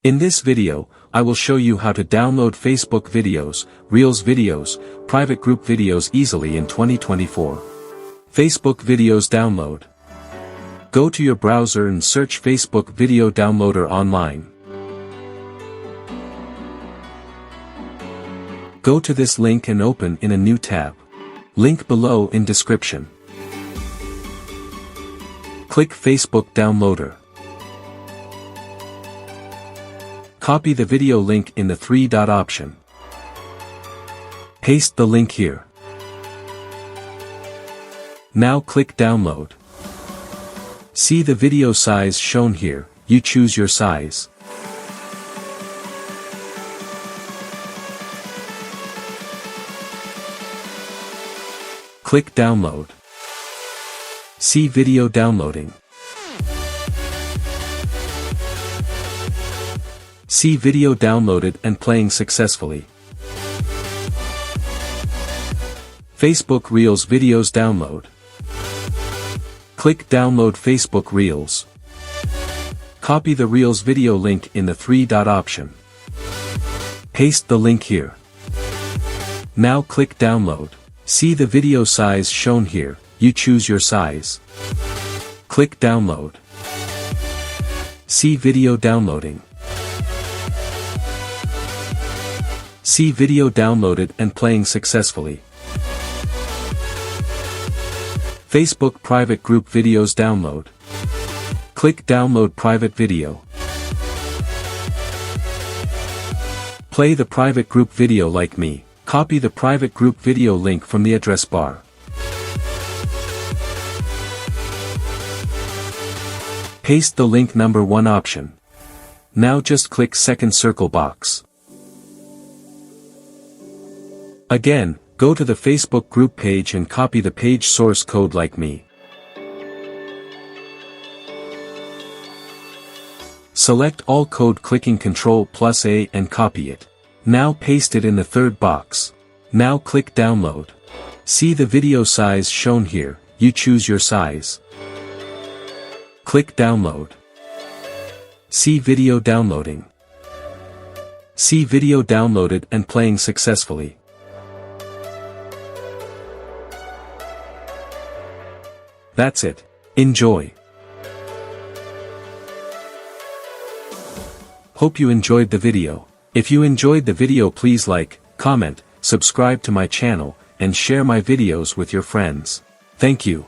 In this video, I will show you how to download Facebook videos, Reels videos, private group videos easily in 2024. Facebook Videos Download. Go to your browser and search Facebook Video Downloader online. Go to this link and open in a new tab. Link below in description. Click Facebook Downloader. Copy the video link in the three-dot option. Paste the link here. Now click Download. See the video size shown here, you choose your size. Click Download. See video downloading. See video downloaded and playing successfully. Facebook Reels videos download. Click Download Facebook Reels. Copy the Reels video link in the three-dot option. Paste the link here. Now click Download. See the video size shown here, you choose your size. Click Download. See video downloading. See video downloaded and playing successfully. Facebook Private Group Videos Download. Click Download Private Video. Play the private group video like me. Copy the private group video link from the address bar. Paste the link number 1 option. Now just click second circle box. Again, go to the Facebook group page and copy the page source code like me. Select all code clicking Ctrl+A and copy it. Now paste it in the third box. Now click Download. See the video size shown here, you choose your size. Click Download. See video downloading. See video downloaded and playing successfully. That's it. Enjoy. Hope you enjoyed the video. If you enjoyed the video, please like, comment, subscribe to my channel, and share my videos with your friends. Thank you.